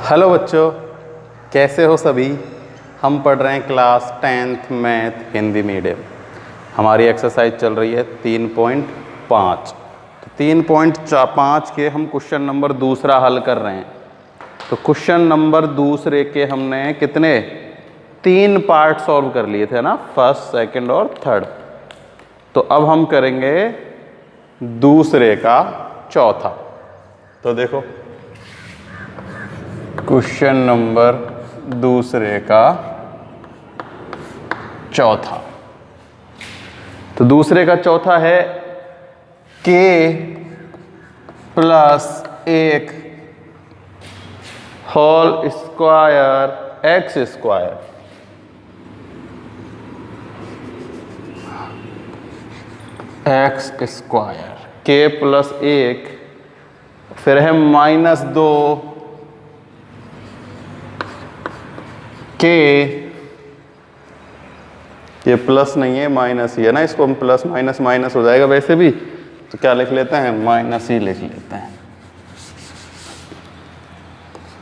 Hello बच्चों, कैसे हो सभी। हम पढ़ रहे हैं class 10th math Hindi medium. हमारी एक्सरसाइज चल रही है 3.5। तो 3.5 के हम क्वेश्चन नंबर दूसरा हल कर रहे हैं। तो क्वेश्चन नंबर दूसरे के हमने कितने 3 पार्ट सॉल्व कर लिए थे ना, फर्स्ट, सेकंड और थर्ड। तो अब हम करेंगे दूसरे का चौथा। तो देखो क्वेश्चन नंबर दूसरे का चौथा। तो दूसरे का चौथा है k plus 1 whole square x square x square k plus 1, फिर है -2 के, ये प्लस नहीं है माइनस ही है ना, इसको हम प्लस माइनस माइनस हो जाएगा वैसे भी, तो क्या लिख लेते हैं, माइनस ही लिख लेते हैं।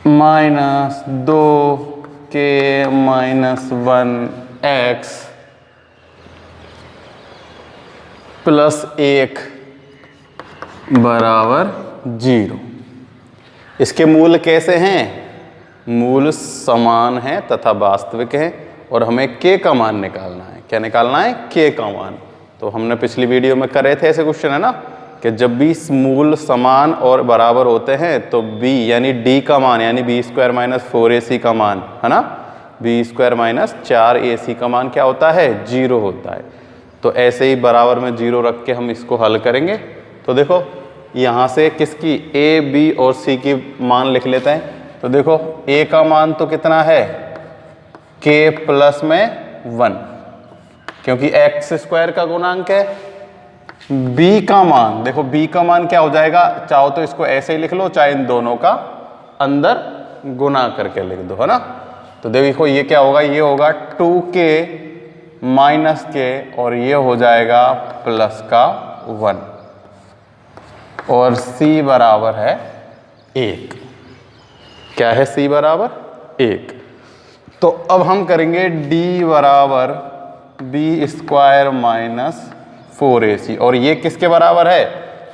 -2 के -1 एक्स प्लस 1 बराबर 0। इसके मूल कैसे हैं, मूल समान है तथा वास्तविक है और हमें k का मान निकालना है। क्या निकालना है, k का मान। तो हमने पिछली वीडियो में करे थे ऐसे क्वेश्चन, है ना, कि जब भी मूल समान और बराबर होते हैं तो b यानी d का मान यानी b² - 4ac का मान, है ना, b² - 4ac का मान क्या होता है, 0 होता है। तो ऐसे ही बराबर में 0 रख के हम इसको हल करेंगे। तो देखो यहाँ से किसकी a, b और c की मान लिख लेते हैं। तो देखो a का मान तो कितना है, k प्लस में 1, क्योंकि x² का गुणांक है। b का मान, देखो b का मान क्या हो जाएगा, चाहो तो इसको ऐसे ही लिख लो, चाहे इन दोनों का अंदर गुना करके लिख दो, है ना। तो देखो ये क्या होगा, ये होगा 2k माइनस k और ये हो जाएगा प्लस का 1 और c बराबर है 1। क्या है, c बराबर 1। तो अब हम करेंगे d बराबर b² - 4ac और ये किसके बराबर है,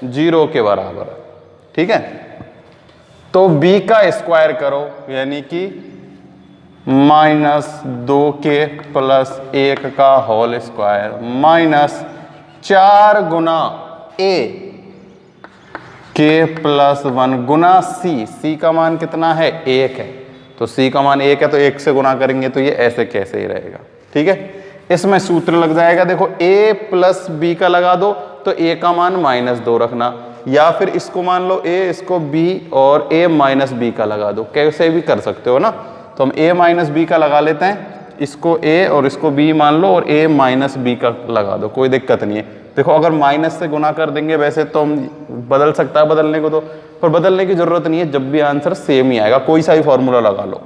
0 के बराबर, ठीक है। तो b का स्क्वायर करो यानी कि -2k प्लस 1 का होल स्क्वायर माइनस 4 गुना a k प्लस 1 गुना c का मान कितना है, 1 है। तो c का मान 1 है तो 1 से गुना करेंगे तो ये ऐसे कैसे ही रहेगा, ठीक है। इसमें सूत्र लग जाएगा, देखो a प्लस b का लगा दो तो a का मान -2 रखना, या फिर इसको मान लो a, इसको b और a माइनस b का लगा दो, कैसे भी कर सकते हो ना। तो हम a माइनस b का लगा लेते हैं, इसको a और इसको b मान लो और a माइनस b का लगा दो, कोई दिक्कत नहीं है। देखो अगर माइनस से गुना कर देंगे वैसे तो हम बदल सकता है बदलने को, तो पर बदलने की जरूरत नहीं है, जब भी आंसर सेम ही आएगा, कोई सा भी फॉर्मूला लगा लो।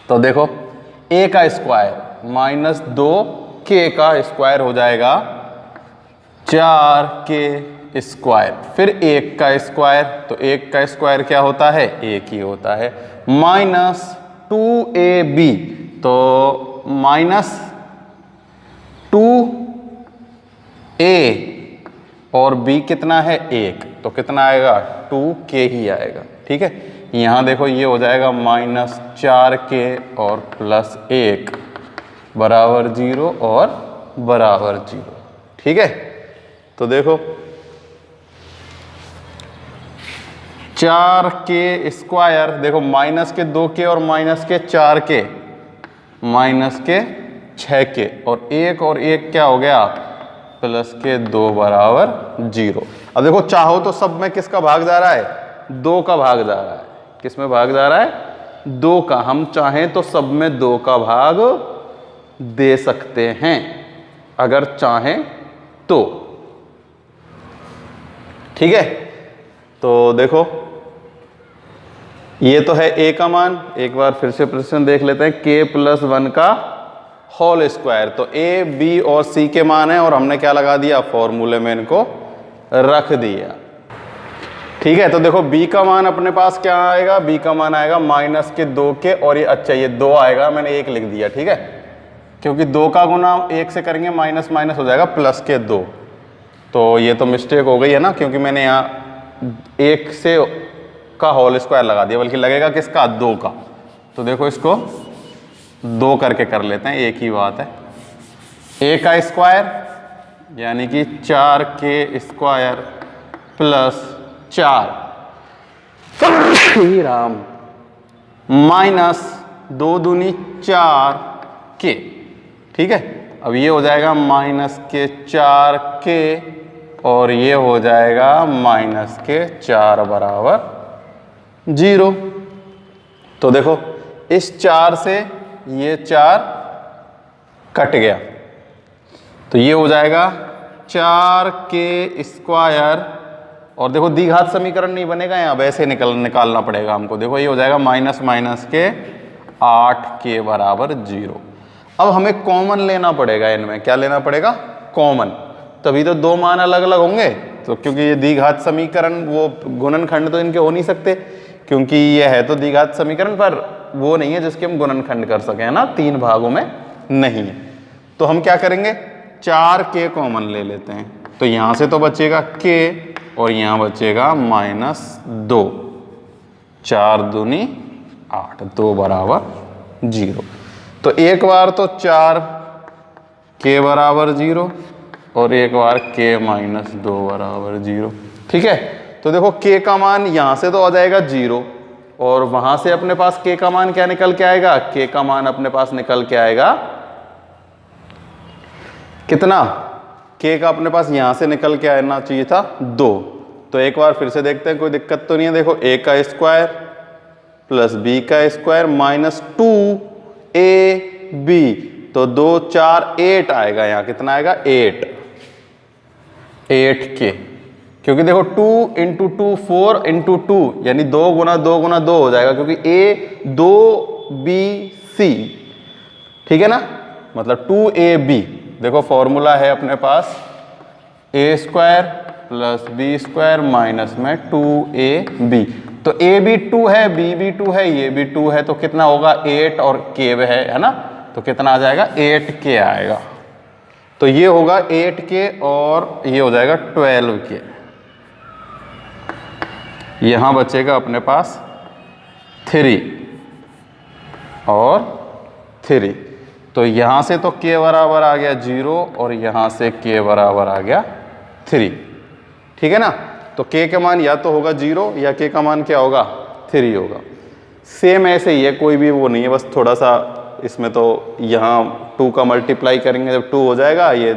तो देखो a का स्क्वायर -2k का स्क्वायर हो जाएगा 4k स्क्वायर, फिर 1 का स्क्वायर, तो 1 का स्क्वायर क्या होता है, 1 ही होता है, -2ab, तो -2a और b कितना है, 1, तो कितना आएगा, 2k ही आएगा, ठीक है। यहाँ देखो ये हो जाएगा -4k और प्लस 1 बराबर 0 और बराबर 0, ठीक है। तो देखो 4k स्क्वायर, देखो माइनस के 2k और माइनस के 4k माइनस के 6k और 1 क्या हो गया, प्लस के 2 बराबर 0। अब देखो चाहो तो सब में किसका भाग जा रहा है, 2 का भाग जा रहा है, किस में भाग जा रहा है, 2 का। हम चाहें तो सब में 2 का भाग दे सकते हैं अगर चाहें तो, ठीक है। तो देखो ये तो है a का मान, एक बार फिर से प्रश्न देख लेते हैं, k प्लस 1 का होल स्क्वायर, तो a, b और c के मान है और हमने क्या लगा दिया, फॉर्मूले में इनको रख दिया। ठीक है, तो देखो b का मान अपने पास क्या आएगा, b का मान आएगा -2 के, और ये अच्छा ये 2 आएगा, मैंने 1 लिख दिया, ठीक है, क्योंकि 2 का गुना 1 से करेंगे माइनस माइनस हो जाएगा +2। तो ये तो मिस्टेक हो गई है ना, क्योंकि मैंने यहाँ 1 से का होल स्क्वायर लगा दिया, बल्कि लगेगा किसका, 2 का। तो देखो इसको 2 करके कर लेते हैं, एक ही बात है। a का स्क्वायर यानी कि 4k स्क्वायर +4 राम -2 दूनी 4k, ठीक है। अब ये हो जाएगा -4k और ये हो जाएगा -4 बराबर 0। तो देखो इस 4 से ये 4 कट गया, तो ये हो जाएगा 4k स्क्वायर, और देखो द्विघात समीकरण नहीं बनेगा, यहाँ वैसे निकालना पड़ेगा हमको। देखो ये हो जाएगा माइनस के 8k बराबर 0। अब हमें कॉमन लेना पड़ेगा, इनमें क्या लेना पड़ेगा, कॉमन, तभी तो दो मान अलग अलग होंगे। तो क्योंकि ये द्विघात समीकरण, वो गुणनखंड तो इनके हो नहीं सकते, क्योंकि ये है तो द्विघात समीकरण, पर वो नहीं है जिसके हम गुणनखंड कर सके, है ना, 3 भागों में नहीं है। तो हम क्या करेंगे, 4k कॉमन ले लेते हैं, तो यहाँ से तो बचेगा k और यहाँ बचेगा -2, 4 दूनी 8, 2 बराबर 0। तो एक बार तो 4k बराबर 0 और एक बार k -2 बराबर 0, ठीक है। तो देखो k का मान यहाँ से तो आ जाएगा 0, और वहाँ से अपने पास k का मान क्या निकल के आएगा, k का मान अपने पास निकल के आएगा कितना, k का अपने पास यहाँ से निकल के आना चाहिए था 2। तो एक बार फिर से देखते हैं, कोई दिक्कत तो नहीं है। देखो a का स्क्वायर प्लस b का स्क्वायर -2ab, तो 2 4 8 आएगा, यहाँ कितना आएगा 8k, क्योंकि देखो 2 × 2 4 × 2 यानी 2 गुना 2 गुना 2 हो जाएगा, क्योंकि a 2bc, ठीक है ना, मतलब 2ab। देखो फॉर्मूला है अपने पास a square plus b square minus में 2ab, तो a भी 2 है, b भी 2 है, ये भी 2 है, तो कितना होगा 8 और k है ना, तो कितना आ जाएगा 8k आएगा। तो ये होगा 8k और ये हो जाएगा 12k। यहाँ बचेगा अपने पास 3 और 3, तो यहाँ से तो k बराबर आ गया 0 और यहाँ से k बराबर आ गया 3, ठीक है ना। तो k का मान या तो होगा 0 या k का मान क्या होगा 3 होगा। सेम ऐसे ही है, कोई भी वो नहीं है, बस थोड़ा सा इसमें तो यहाँ 2 का मल्टीप्लाई करेंगे, जब 2 हो जाएगा, ये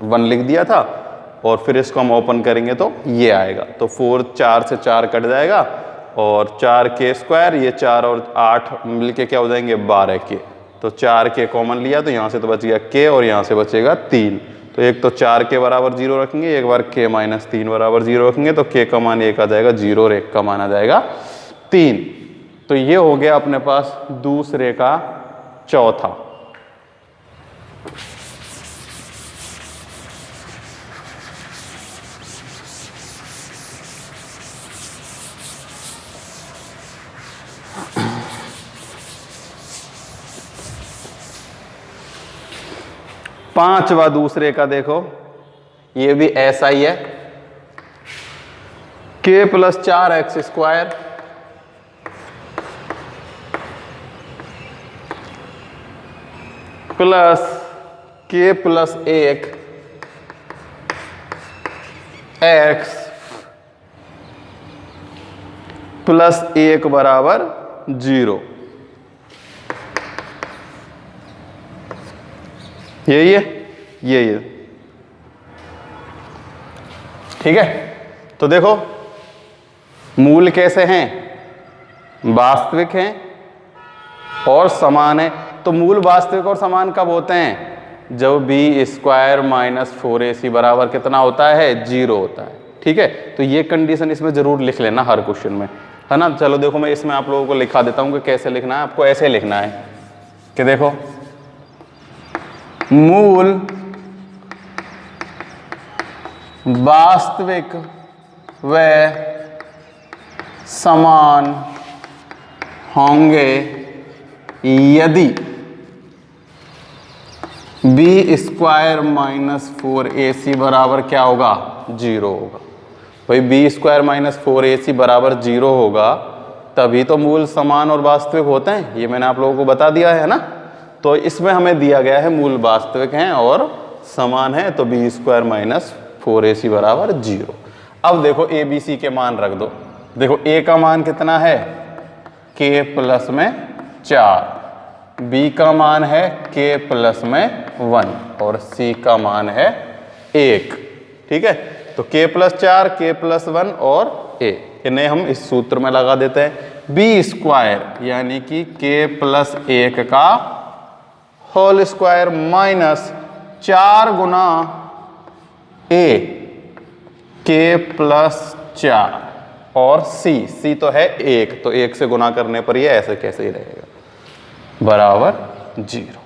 1 लिख दिया था, और फिर इसको हम ओपन करेंगे तो ये आएगा। तो 4 से 4 कट जाएगा और 4k स्क्वायर, ये 4 और 8 मिलके क्या हो जाएंगे 12k। तो 4k कॉमन लिया तो यहाँ से तो बच गया k और यहाँ से बचेगा 3। तो एक तो 4k बराबर 0 रखेंगे, एक बार k -3 बराबर 0 रखेंगे, तो k का मान 1 आ जाएगा 0 और 1 का मान आ जाएगा 3। तो ये हो गया अपने पास दूसरे का चौथा। पांचवा दूसरे का देखो, ये भी ऐसा ही है, k + 4x square plus k + 1 x plus 1 बराबर 0। यही है, यही है, ठीक है। तो देखो मूल कैसे हैं, वास्तविक हैं और समान है। तो मूल वास्तविक और समान कब होते हैं, जब b स्क्वायर -4ac बराबर कितना होता है 0 होता है, ठीक है। तो ये कंडीशन इसमें जरूर लिख लेना हर क्वेश्चन में, है ना। चलो देखो मैं इसमें आप लोगों को लिखा देता हूँ कि कैसे लिखना है। आपको ऐसे लिखना है कि देखो मूल वास्तविक व समान होंगे यदि बी स्क्वायर माइनस 4ac बराबर क्या होगा, 0 होगा। भाई बी स्क्वायर माइनस 4ac बराबर 0 होगा तभी तो मूल समान और वास्तविक होते हैं, ये मैंने आप लोगों को बता दिया है ना। तो इसमें हमें दिया गया है मूल वास्तविक हैं और समान है, तो बी स्क्वायर माइनस 4ac बराबर 0। अब देखो ए बी सी के मान रख दो। देखो ए का मान कितना है, k प्लस में 4, b का मान है k प्लस में 1 और c का मान है 1। ठीक है, तो k प्लस 4, k प्लस 1 और a, इन्हें हम इस सूत्र में लगा देते हैं। बी स्क्वायर यानी कि k प्लस 1 का होल स्क्वायर माइनस 4 गुना a, k प्लस 4 और c तो है 1, तो 1 से गुना करने पर ये ऐसे कैसे ही रहेगा, बराबर 0।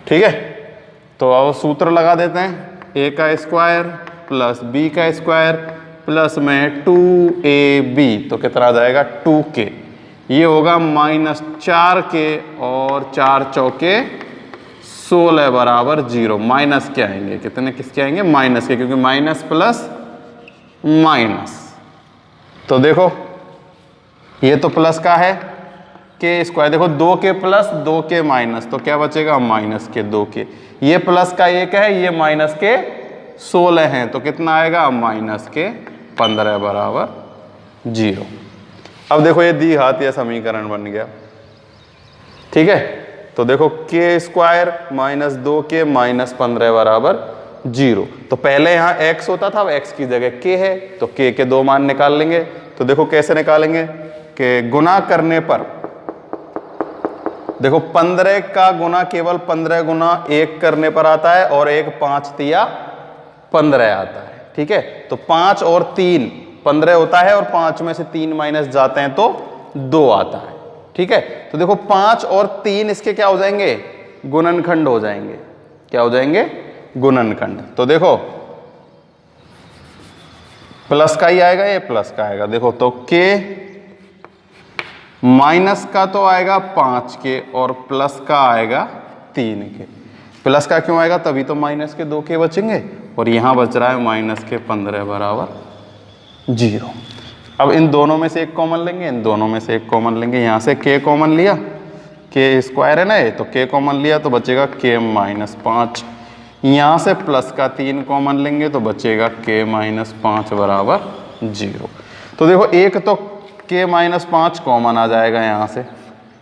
ठीक है, तो अब सूत्र लगा देते हैं। a का स्क्वायर प्लस b का स्क्वायर प्लस में 2ab, तो कितना आ जाएगा 2k, ये होगा माइनस 4k और 4 चौके 16 बराबर 0। माइनस के आएंगे, कितने किसके आएंगे, माइनस के, क्योंकि माइनस प्लस माइनस। तो देखो ये तो प्लस का है के स्क्वायर, देखो 2k प्लस 2k माइनस, तो क्या बचेगा माइनस के 2k। ये प्लस का 1 है, ये माइनस के 16 हैं, तो कितना आएगा माइनस के 15 बराबर 0। अब देखो ये द्विघातीय समीकरण बन गया। ठीक है, तो देखो k square minus 2k minus 15 बराबर 0। तो पहले यहाँ x होता था, अब x की जगह k है, तो k के 2 मान निकाल लेंगे। तो देखो कैसे निकालेंगे कि गुना करने पर, देखो 15 का गुना केवल 15 गुना 1 करने पर आता है और 1 5 तिया 15 आता है। ठीक है, तो 5 और 3 15 होता है और 5 में से 3 माइनस जाते हैं तो 2 आता है। ठीक है, तो देखो 5 और 3 इसके क्या हो जाएंगे, गुणनखंड हो जाएंगे। क्या हो जाएंगे, गुणनखंड। तो देखो प्लस का ही आएगा, ये प्लस का आएगा। देखो तो k माइनस का तो आएगा 5 के और प्लस का आएगा 3 के। प्लस का क्यों आएगा, तभी तो माइनस के 2 के बचेंगे, और यहाँ बच रहा है माइनस के 15 बराबर 0। अब इन दोनों में से एक कॉमन लेंगे, इन दोनों में से एक कॉमन लेंगे। यहाँ से k कॉमन लिया, k स्क्वायर है ना ये, तो k कॉमन लिया तो बचेगा k माइनस 5। यहाँ से प्लस का 3 कॉमन लेंगे तो बचेगा k माइनस 5 बराबर 0। तो देखो एक तो k माइनस 5 कॉमन आ जाएगा यहाँ से,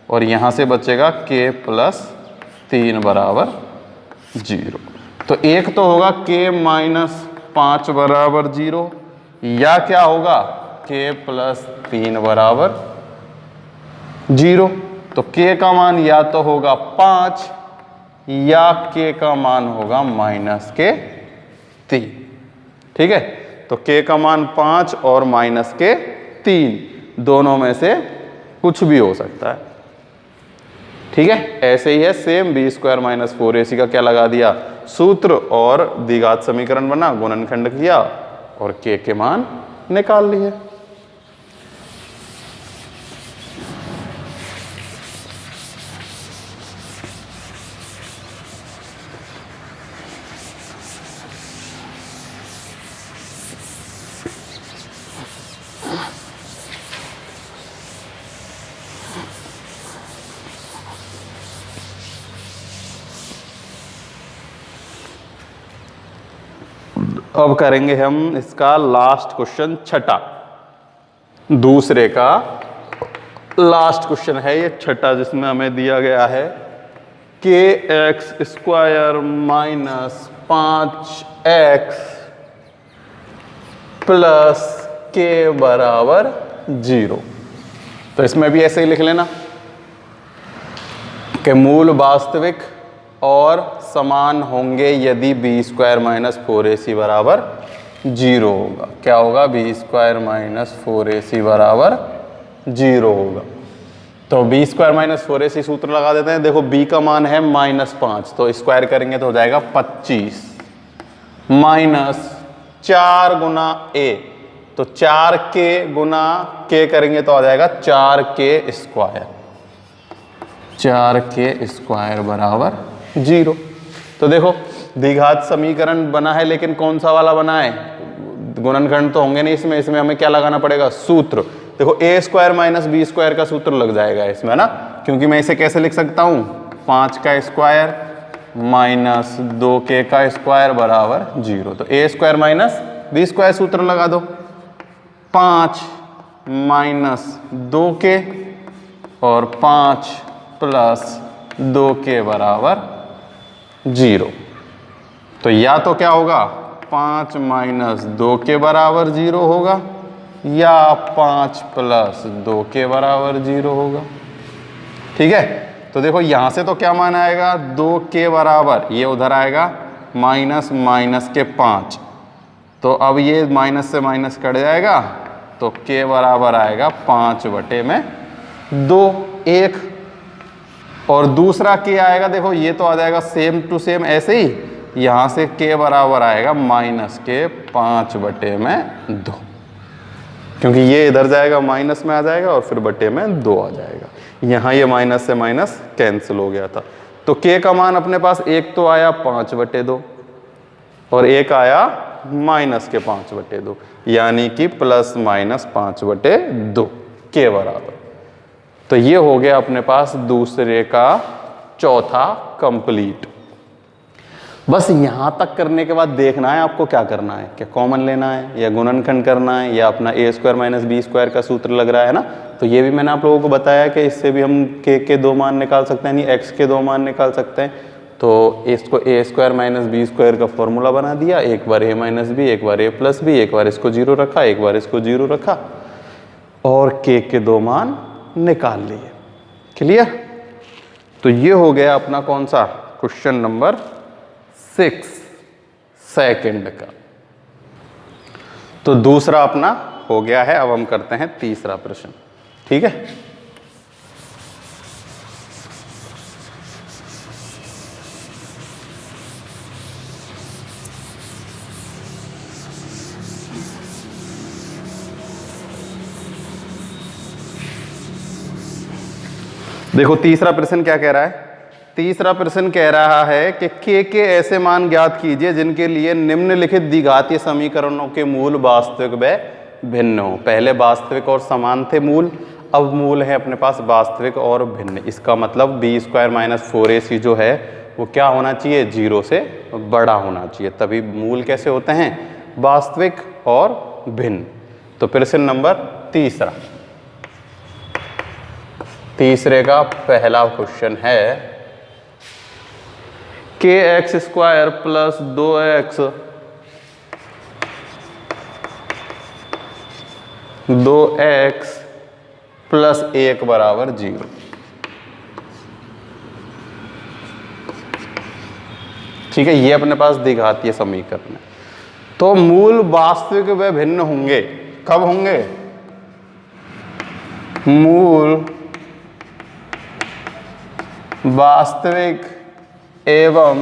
और यहाँ से बचेगा k प्लस 3 बराबर 0। तो एक तो होगा k माइनस 5 बराबर 0, या क्या होगा k प्लस 3 बराबर 0। तो k का मान या तो होगा 5 या k का मान होगा माइनस के 3। ठीक है, तो k का मान 5 और माइनस के 3, दोनों में से कुछ भी हो सकता है। ठीक है, ऐसे ही है same B square minus 4ac का क्या लगा दिया सूत्र, और द्विघात समीकरण बना, गुणनखंड किया और k के मान निकाल लिए। अब करेंगे हम इसका लास्ट क्वेश्चन, छठा, दूसरे का लास्ट क्वेश्चन है ये छठा, जिसमें हमें दिया गया है kx square minus 5x plus k बराबर 0। तो इसमें भी ऐसे ही लिख लेना कि मूल वास्तविक और समान होंगे यदि बी स्क्वायर माइनस 4ac बराबर 0 होगा। क्या होगा, बी स्क्वायर माइनस 4ac बराबर 0 होगा। तो बी स्क्वायर माइनस 4ac सूत्र लगा देते हैं। देखो b का मान है माइनस 5, तो स्क्वायर करेंगे तो हो जाएगा 25 माइनस 4 गुना a, तो 4k गुना k करेंगे तो आ जाएगा 4k स्क्वायर, 4k स्क्वायर बराबर 0। तो देखो द्विघात समीकरण बना है, लेकिन कौन सा वाला बना है, गुणनखंड तो होंगे नहीं इसमें, इसमें हमें क्या लगाना पड़ेगा, सूत्र। देखो a square minus B square का सूत्र लग जाएगा इसमें ना, क्योंकि मैं इसे कैसे लिख सकता हूँ, 5 का स्क्वायर माइनस 2k का स्क्वायर बराबर 0। तो a square minus B square सूत्र लगा दो, 5 माइनस 2k और 5 प्लस 2k बराबर 0। तो या तो क्या होगा, 5 माइनस 2k बराबर 0 होगा, या 5 प्लस 2k बराबर 0 होगा। ठीक है, तो देखो यहां से तो क्या मान आएगा, 2k बराबर, ये उधर आएगा माइनस माइनस के 5, तो अब ये माइनस से माइनस कट जाएगा, तो k बराबर आएगा 5 बटे में 2, 1। और दूसरा k आएगा, देखो ये तो आ जाएगा सेम टू सेम ऐसे ही, यहाँ से k बराबर आएगा माइनस के 5 बटे में 2, क्योंकि ये इधर जाएगा माइनस में आ जाएगा और फिर बटे में 2 आ जाएगा। यहाँ ये माइनस से माइनस कैंसिल हो गया था, तो k का मान अपने पास एक तो आया 5 बटे 2 और एक आया माइनस के 5 बटे 2, यानी कि प्लस माइनस 5 बटे 2 k बराबर। तो ये हो गया अपने पास दूसरे का चौथा कंप्लीट। बस यहाँ तक करने के बाद देखना है आपको क्या करना है, क्या कॉमन लेना है या गुणनखंड करना है या अपना a square minus B square का सूत्र लग रहा है ना। तो ये भी मैंने आप लोगों को बताया कि इससे भी हम k के 2 मान निकाल सकते हैं, यानी x के 2 मान निकाल सकते हैं। तो इसको a square minus B square का फॉर्मूला बना दिया, एक बार a माइनस बी, एक बार a प्लस बी, एक बार इसको 0 रखा, एक बार इसको 0 रखा और k के 2 मान निकाल लिए। क्लियर? तो ये हो गया अपना कौन सा, क्वेश्चन नंबर 6 सेकंड का। तो दूसरा अपना हो गया है, अब हम करते हैं तीसरा प्रश्न। ठीक है, देखो तीसरा प्रश्न क्या कह रहा है। तीसरा प्रश्न कह रहा है कि k के ऐसे मान ज्ञात कीजिए जिनके लिए निम्नलिखित द्विघातीय समीकरणों के मूल वास्तविक व भिन्न हो। पहले वास्तविक और समान थे मूल, अब मूल है अपने पास वास्तविक और भिन्न। इसका मतलब बी स्क्वायर माइनस 4ac जो है वो क्या होना चाहिए, 0 से बड़ा होना चाहिए, तभी मूल कैसे होते हैं, वास्तविक और भिन्न। तो प्रश्न नंबर तीसरा, तीसरे का पहला क्वेश्चन है kx square plus 2x 2x plus 1 बराबर 0। ठीक है, ये अपने पास द्विघातीय समीकरण है। तो मूल वास्तविक व भिन्न होंगे, कब होंगे, मूल वास्तविक एवं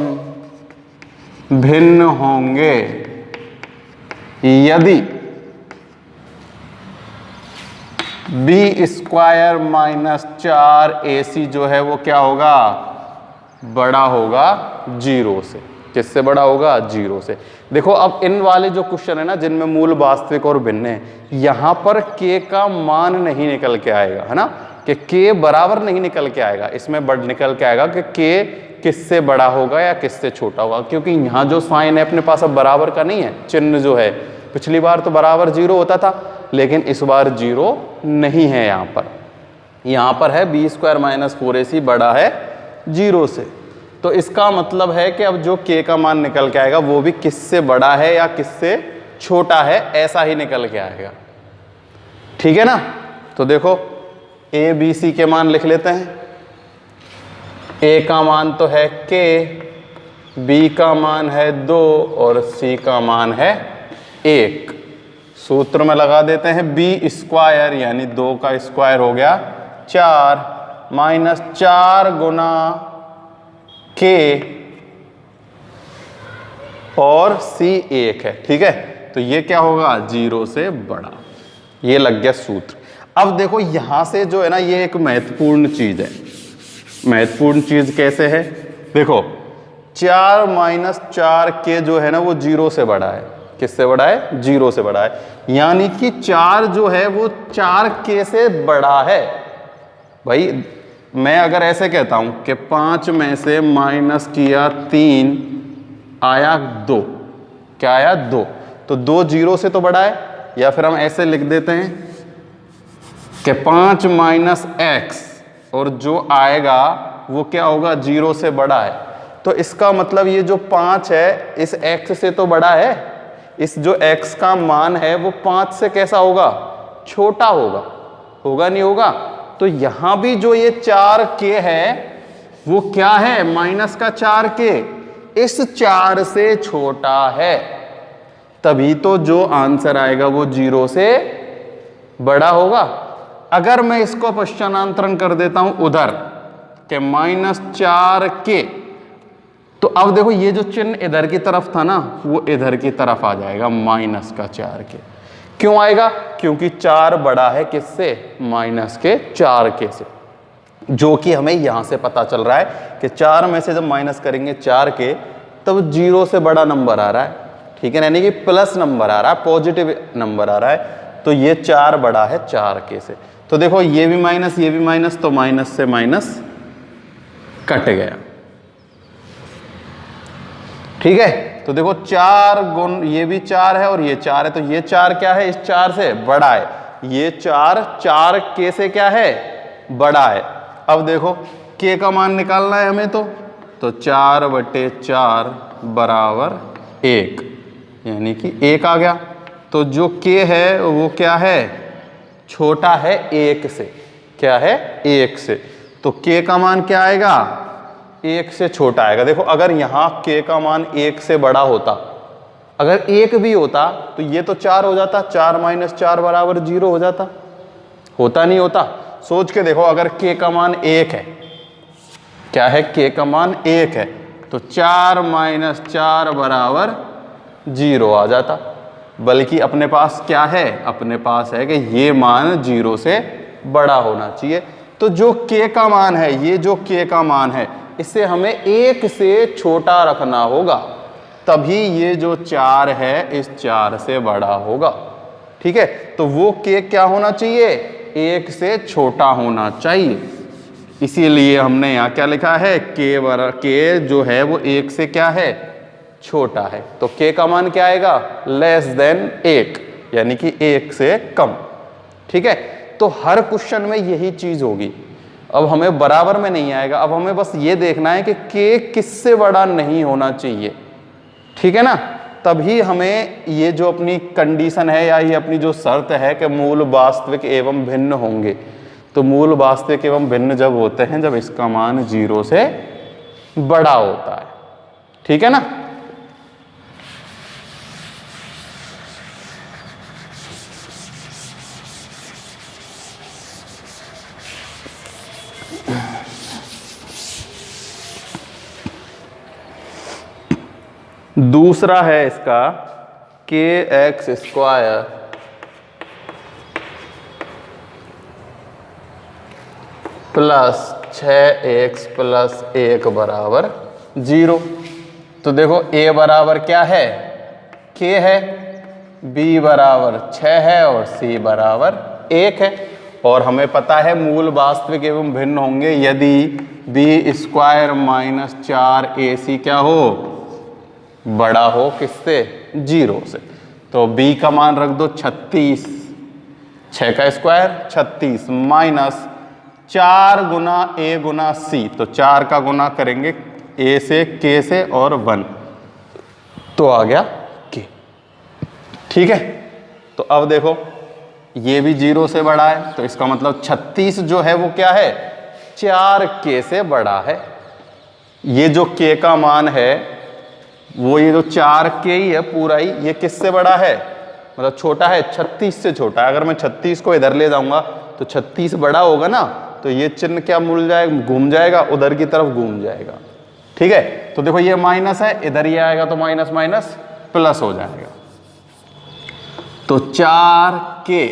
भिन्न होंगे यदि बी स्क्वायर माइनस 4ac जो है वो क्या होगा, बड़ा होगा 0 से। किससे बड़ा होगा, 0 से। देखो अब इन वाले जो क्वेश्चन है ना जिनमें मूल वास्तविक और भिन्न है, यहां पर k का मान नहीं निकल के आएगा, है ना, कि k बराबर नहीं निकल के आएगा, इसमें बड़ निकल के आएगा कि k किससे बड़ा होगा या किससे छोटा होगा। क्योंकि यहाँ जो साइन है अपने पास अब बराबर का नहीं है, चिन्ह जो है, पिछली बार तो बराबर 0 होता था लेकिन इस बार 0 नहीं है यहाँ पर है बी स्क्वायर माइनस 4ac बड़ा है 0 से। तो इसका मतलब है कि अब जो k का मान निकल के आएगा वो भी किससे बड़ा है या किससे छोटा है, ऐसा ही निकल के आएगा। ठीक है ना। तो देखो a b c के मान लिख लेते हैं। a का मान तो है k, b का मान है 2 और c का मान है 1। सूत्र में लगा देते हैं b स्क्वायर यानी 2 का स्क्वायर हो गया 4 माइनस 4 गुना k और c 1 है। ठीक है, तो ये क्या होगा, 0 से बड़ा। ये लग गया सूत्र। अब देखो यहां से जो है ना, ये एक महत्वपूर्ण चीज है। महत्वपूर्ण चीज कैसे है, देखो 4 माइनस 4 के जो है ना वो 0 से बड़ा है। किससे बड़ा है, 0 से बड़ा है। यानी कि 4 जो है वो 4 के से बड़ा है। भाई मैं अगर ऐसे कहता हूं कि 5 में से माइनस किया 3 आया 2, क्या आया 2, तो 2 0 से तो बड़ा है। या फिर हम ऐसे लिख देते हैं कि 5 माइनस एक्स और जो आएगा वो क्या होगा, 0 से बड़ा है। तो इसका मतलब ये जो 5 है इस x से तो बड़ा है। इस जो x का मान है वो 5 से कैसा होगा, छोटा होगा, होगा नहीं होगा। तो यहां भी जो ये 4k है वो क्या है, माइनस का 4k इस 4 से छोटा है। तभी तो जो आंसर आएगा वो 0 से बड़ा होगा। अगर मैं इसको पश्चातांतरण कर देता हूं उधर के माइनस 4k, तो अब देखो ये जो चिन्ह इधर की तरफ था ना वो इधर की तरफ आ जाएगा, माइनस का 4k। क्यों आएगा, क्योंकि 4 बड़ा है किससे, माइनस के 4k से, जो कि हमें यहां से पता चल रहा है कि 4 में से जब माइनस करेंगे 4k तब 0 से बड़ा नंबर आ रहा है। ठीक है, यानी कि प्लस नंबर आ रहा है, पॉजिटिव नंबर आ रहा है। तो ये 4 बड़ा है 4k से। तो देखो ये भी माइनस, ये भी माइनस, तो माइनस से माइनस कट गया। ठीक है, तो देखो 4 गुण ये भी 4 है और ये 4 है, तो ये 4 क्या है, इस 4 से बड़ा है। ये 4 4k से क्या है, बड़ा है। अब देखो k का मान निकालना है हमें, तो 4/4 बराबर 1, यानी कि 1 आ गया। तो जो k है वो क्या है, छोटा है 1 से। क्या है, 1 से। तो k का मान क्या आएगा, 1 से छोटा आएगा। देखो अगर यहाँ k का मान 1 से बड़ा होता, अगर 1 भी होता तो ये तो 4 हो जाता, 4 माइनस 4 बराबर 0 हो जाता, होता नहीं होता। सोच के देखो अगर k का मान 1 है, क्या है, k का मान 1 है, तो 4 माइनस 4 बराबर 0 आ जाता। बल्कि अपने पास क्या है, अपने पास है कि ये मान 0 से बड़ा होना चाहिए। तो जो k का मान है, ये जो k का मान है इसे हमें 1 से छोटा रखना होगा, तभी ये जो 4 है इस 4 से बड़ा होगा। ठीक है, तो वो k क्या होना चाहिए, 1 से छोटा होना चाहिए। इसीलिए हमने यहाँ क्या लिखा है, k जो है वो 1 से क्या है, छोटा है। तो k का मान क्या आएगा, लेस देन 1, यानी कि 1 से कम। ठीक है, तो हर क्वेश्चन में यही चीज होगी। अब हमें बराबर में नहीं आएगा, अब हमें बस ये देखना है कि k किससे बड़ा नहीं होना चाहिए। ठीक है ना, तभी हमें ये जो अपनी कंडीशन है या ये अपनी जो शर्त है कि मूल वास्तविक एवं भिन्न होंगे, तो मूल वास्तविक एवं भिन्न जब होते हैं जब इसका मान 0 से बड़ा होता है। ठीक है ना। दूसरा है इसका kx square plus 6x plus 1 बराबर 0। तो देखो a बराबर क्या है, k है, b बराबर 6 है और c बराबर 1 है। और हमें पता है मूल वास्तविक एवं भिन्न होंगे यदि b स्क्वायर माइनस 4ac क्या हो, बड़ा हो किससे, 0 से। तो b का मान रख दो 36, 6 का स्क्वायर 36 माइनस 4 गुना a गुना c, तो 4 का गुना करेंगे a से k से और 1, तो आ गया k। ठीक है, तो अब देखो ये भी 0 से बड़ा है, तो इसका मतलब 36 जो है वो क्या है, 4k से बड़ा है। ये जो k का मान है वो ये जो 4k ही है पूरा ही, ये किससे बड़ा है, मतलब छोटा है, 36 से छोटा है। अगर मैं 36 को इधर ले जाऊंगा तो 36 बड़ा होगा ना, तो ये चिन्ह क्या मुड़ जाएगा, घूम जाएगा, उधर की तरफ घूम जाएगा। ठीक है, तो देखो ये माइनस है, इधर ये आएगा तो माइनस माइनस प्लस हो जाएगा। तो 4k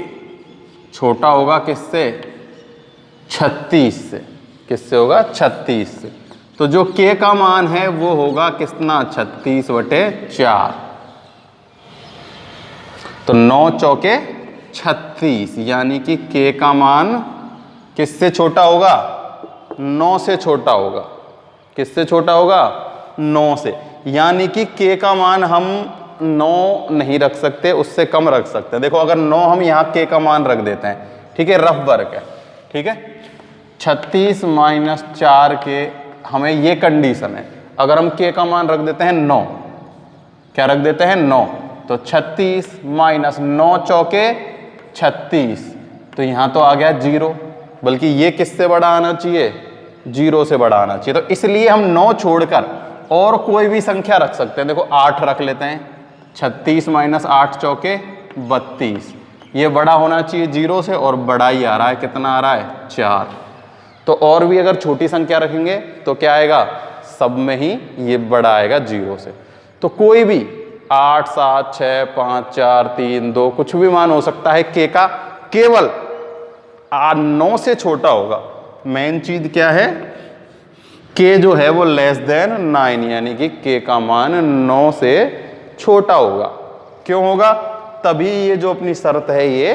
छोटा होगा किससे? 36 से। किससे होगा? 36 से। तो जो k का मान है वो होगा कितना? 36/4। तो 9 चौके 36, यानी कि k का मान किससे छोटा होगा? 9 से छोटा होगा। किससे छोटा होगा? 9 से। यानी कि k का मान हम 9 नहीं रख सकते, उससे कम रख सकते हैं। देखो अगर 9 हम यहाँ k का मान रख देते हैं, ठीक है, रफ वर्क है, ठीक है, 36 - 4k, हमें ये कंडीशन है। अगर हम k का मान रख देते हैं 9, क्या रख देते हैं? 9, तो 36 - 9 चौके 36, तो यहाँ तो आ गया 0, बल्कि ये किससे बड़ा आना चाहिए? 0 से बड़ा आना चाहिए। तो इसलिए हम 9 छोड़कर और कोई भी संख्या रख सकते हैं। देखो 8 रख लेते हैं, 36 - 8 चौके 32, ये बड़ा होना चाहिए 0 से, और बड़ा ही आ रहा है। कितना आ रहा है? 4। तो और भी अगर छोटी संख्या रखेंगे तो क्या आएगा? सब में ही ये बड़ा आएगा 0 से। तो कोई भी 8, 7, 6, 5, 4, 3, 2 कुछ भी मान हो सकता है k का, केवल 9 से छोटा होगा। मेन चीज क्या है? k जो है वो लेस देन 9, यानी कि k का मान 9 से छोटा होगा। क्यों होगा? तभी ये जो अपनी शर्त है ये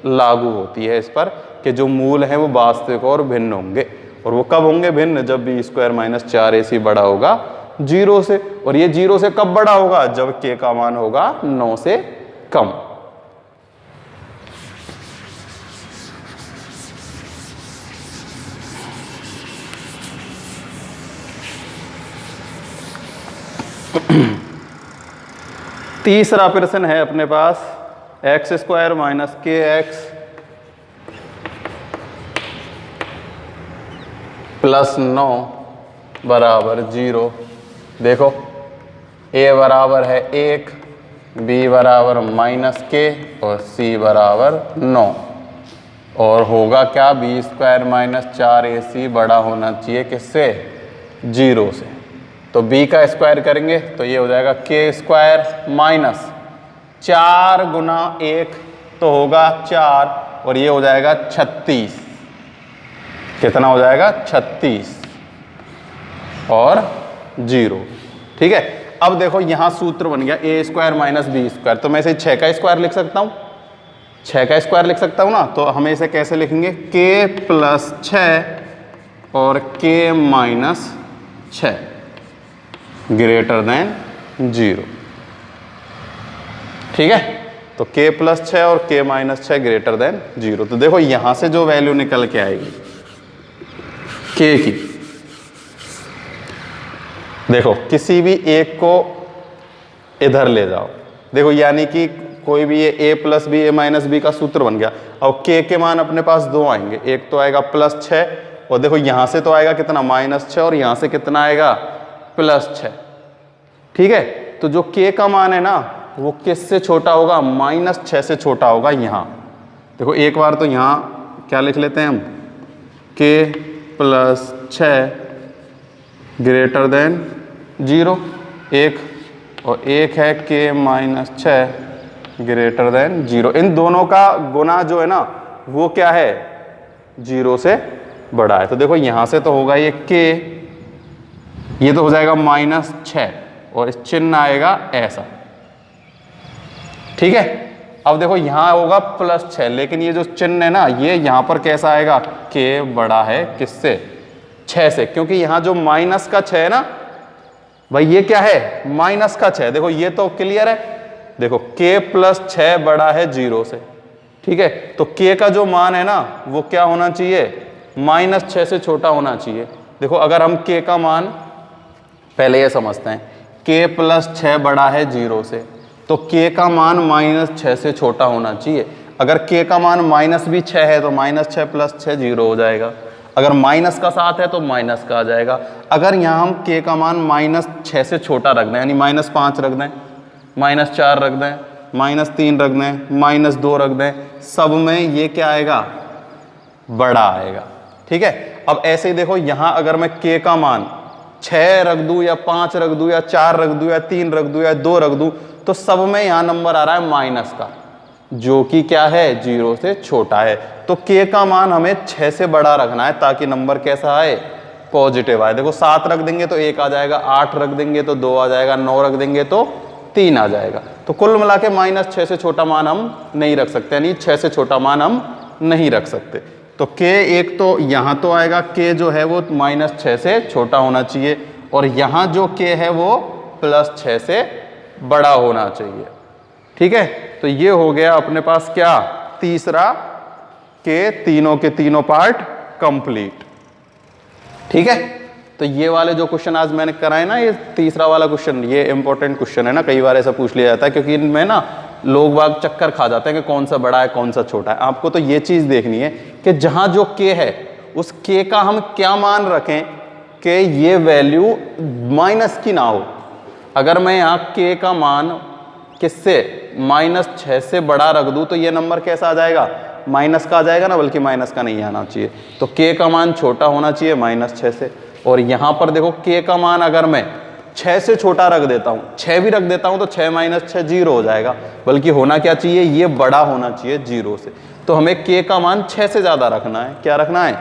लागू होती है इस पर, कि जो मूल है वो वास्तविक और भिन्न होंगे। और वो कब होंगे भिन्न? जब b² - 4ac बड़ा होगा 0 से। और ये 0 से कब बड़ा होगा? जब k का मान होगा 9 से कम। तीसरा प्रश्न है अपने पास, x² - kx + 9 = 0। देखो a बराबर है 1, b बराबर -k और c बराबर 9। और होगा क्या? b² - 4ac बड़ा होना चाहिए किससे? 0 से। तो b का स्क्वायर करेंगे तो ये हो जाएगा k² - 4 × 1 तो होगा 4, और ये हो जाएगा 36। कितना हो जाएगा? 36 और 0। ठीक है। अब देखो यहां सूत्र बन गया a² - b², तो मैं इसे 6 का स्क्वायर लिख सकता हूं, 6 का स्क्वायर लिख सकता हूं ना। तो हम इसे कैसे लिखेंगे? k + 6 और k - 6 > 0। ठीक है। तो k + 6 और k - 6 > 0। तो देखो यहां से जो वैल्यू निकल के आएगी k की, देखो किसी भी एक को इधर ले जाओ। देखो यानी कि कोई भी ये a + b a - b का सूत्र बन गया। अब k के मान अपने पास 2 आएंगे, एक तो आएगा +6, और देखो यहां से तो आएगा कितना? -6, और यहां से कितना आएगा? +6। ठीक है। तो जो k का मान है ना वो किससे छोटा होगा? -6 से छोटा होगा। यहाँ देखो एक बार तो यहाँ क्या लिख लेते हैं हम? k + 6 > 0, एक, और एक है k - 6 > 0। इन दोनों का गुना जो है ना वो क्या है? 0 से बड़ा है। तो देखो यहाँ से तो होगा ये k, ये तो हो जाएगा -6, और इस चिन्ह आएगा ऐसा। ठीक है। अब देखो यहाँ होगा +6, लेकिन ये जो चिन्ह है ना ये यहाँ पर कैसा आएगा? k बड़ा है किससे? 6 से, क्योंकि यहाँ जो माइनस का 6 है ना भाई, ये क्या है? माइनस का 6। देखो ये तो क्लियर है। देखो k + 6 बड़ा है 0 से। ठीक है। तो k का जो मान है ना वो क्या होना चाहिए? -6 से छोटा होना चाहिए। देखो अगर हम k का मान पहले ये समझते हैं, k + 6 बड़ा है 0 से, तो k का मान -6 से छोटा होना चाहिए। अगर k का मान भी 6 है तो -6 + 6 0 हो जाएगा। अगर माइनस का 7 है तो माइनस का आ जाएगा। अगर यहाँ हम k का मान -6 से छोटा रख दें, यानी -5 रख दें, -4 रख दें, -3 रख दें, -2 रख दें, सब में ये क्या आएगा? बड़ा आएगा। ठीक है। अब ऐसे ही देखो यहाँ अगर मैं k का मान 6 रख दूं या 5 रख दूं या 4 रख दूं या 3 रख दूं या 2 रख दूं, तो सब में यहाँ नंबर आ रहा है माइनस का। जो कि क्या है 0 से छोटा है। तो k का मान हमें 6 से बड़ा रखना है ताकि नंबर कैसा आए, पॉजिटिव आए। देखो 7 रख देंगे तो 1 आ जाएगा, 8 रख देंगे तो 2 आ जाएगा, 9 रख देंगे तो 3 आ जाएगा। तो कुल मिला के -6 से छोटा मान हम नहीं रख सकते, यानी 6 से छोटा मान हम नहीं रख सकते। तो k एक तो यहाँ तो आएगा, k जो है वो -6 से छोटा होना चाहिए, और यहाँ जो k है वो +6 से बड़ा होना चाहिए। ठीक है, तो ये हो गया अपने पास क्या, तीसरा के तीनों के तीनों पार्ट कंप्लीट। ठीक है, तो ये वाले जो क्वेश्चन आज मैंने कराए ना, ये तीसरा वाला क्वेश्चन, ये इंपॉर्टेंट क्वेश्चन है ना, कई बार ऐसा पूछ लिया जाता है, क्योंकि इनमें ना लोग बाग चक्कर खा जाते हैं कि कौन सा बड़ा है कौन सा छोटा है। आपको तो ये चीज देखनी है कि जहां जो k है उस k का हम क्या मान रखें कि ये वैल्यू माइनस की ना हो। अगर मैं यहाँ k का मान किससे -6 से बड़ा रख दूं तो ये नंबर कैसा आ जाएगा, माइनस का आ जाएगा ना, बल्कि माइनस का नहीं आना चाहिए। तो k का मान छोटा होना चाहिए -6 से। और यहाँ पर देखो k का मान अगर मैं 6 से छोटा रख देता हूँ, 6 भी रख देता हूँ तो 6 - 6 0 हो जाएगा, बल्कि होना क्या चाहिए, ये बड़ा होना चाहिए 0 से। तो हमें k का मान 6 से ज़्यादा रखना है। क्या रखना है,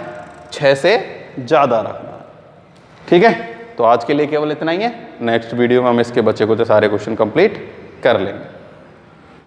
6 से ज़्यादा रखना है। ठीक है, तो आज के लिए केवल इतना ही है। नेक्स्ट वीडियो में हम इसके बचे को तो सारे क्वेश्चन कंप्लीट कर लेंगे।